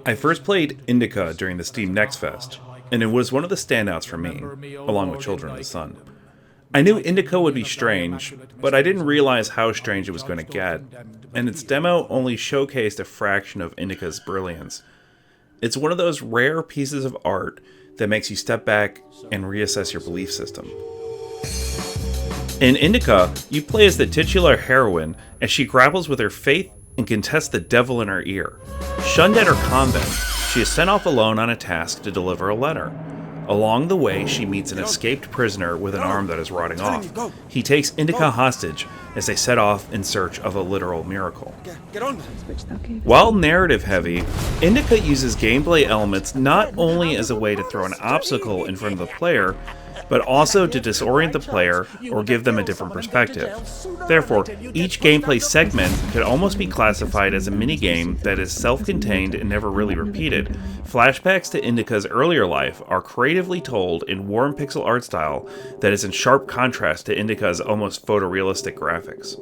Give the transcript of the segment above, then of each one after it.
I first played Indika during the Steam Next Fest, and it was one of the standouts for me, along with Children of the Sun. I knew Indika would be strange, but I didn't realize how strange it was going to get, and its demo only showcased a fraction of Indika's brilliance. It's one of those rare pieces of art that makes you step back and reassess your belief system. In Indika, you play as the titular heroine as she grapples with her faith and contests the devil in her ear. Shunned at her convent, she is sent off alone on a task to deliver a letter. Along the way, she meets an escaped prisoner with an arm that is rotting off. He takes Indika hostage as they set off in search of a literal miracle. While narrative heavy, Indika uses gameplay elements not only as a way to throw an obstacle in front of the player, but also to disorient the player or give them a different perspective. Therefore, each gameplay segment could almost be classified as a minigame that is self-contained and never really repeated. Flashbacks to Indika's earlier life are creatively told in warm pixel art style that is in sharp contrast to Indika's almost photorealistic graphics.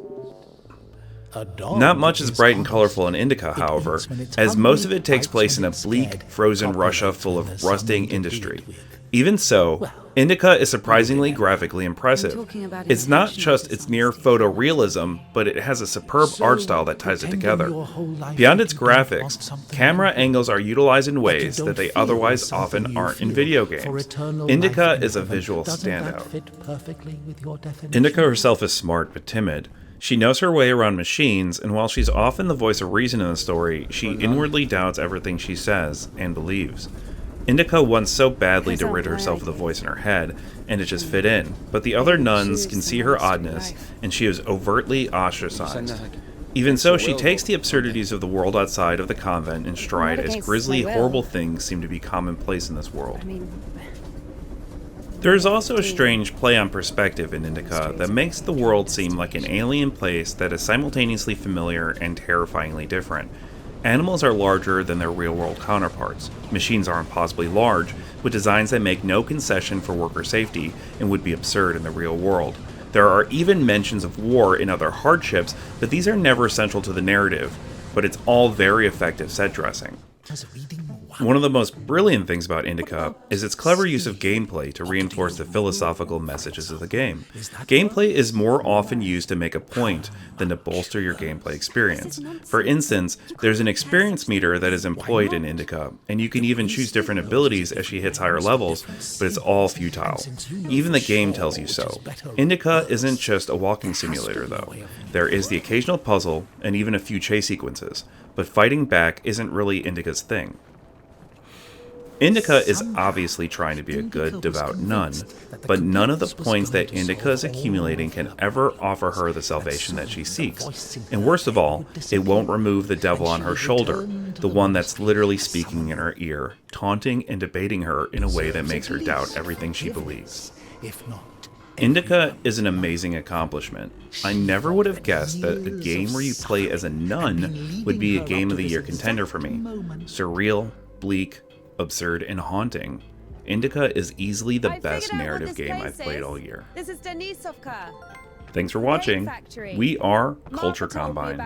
Not much is bright and colorful in Indika, however, as most of it takes place in a bleak, frozen Russia full of rusting industry. Even so, Indika is surprisingly graphically impressive. It's not just its near photorealism, but it has a superb art style that ties it together. Beyond its graphics, camera angles are utilized in ways that they otherwise often aren't in video games. Indika is a visual standout. Indika herself is smart but timid. She knows her way around machines, and while she's often the voice of reason in the story, she inwardly doubts everything she says and believes. Indika wants so badly to rid herself of the voice in her head, and to just fit in, but the other nuns can see her oddness, and she is overtly ostracized. Even so, she takes the absurdities of the world outside of the convent in stride as grisly, horrible things seem to be commonplace in this world. There is also a strange play on perspective in Indika that makes the world seem like an alien place that is simultaneously familiar and terrifyingly different. Animals are larger than their real-world counterparts. Machines are impossibly large, with designs that make no concession for worker safety and would be absurd in the real world. There are even mentions of war and other hardships, but these are never central to the narrative, but it's all very effective set dressing. One of the most brilliant things about Indika is its clever use of gameplay to reinforce the philosophical messages of the game. Gameplay is more often used to make a point than to bolster your gameplay experience. For instance, there's an experience meter that is employed in Indika, and you can even choose different abilities as she hits higher levels, but it's all futile. Even the game tells you so. Indika isn't just a walking simulator though. There is the occasional puzzle and even a few chase sequences, but fighting back isn't really Indika's thing. Indika is obviously trying to be a good, devout nun, but none of the points that Indika is accumulating can ever offer her the salvation that she seeks. And worst of all, it won't remove the devil on her shoulder, the one that's literally speaking in her ear, taunting and debating her in a way that makes her doubt everything she believes. Indika is an amazing accomplishment. I never would have guessed that a game where you play as a nun would be a Game of the Year contender for me. Surreal, bleak, absurd, and haunting. Indika is easily the best narrative game I've played all year. This is Denisovka. Thanks for watching. We are Culture Combine.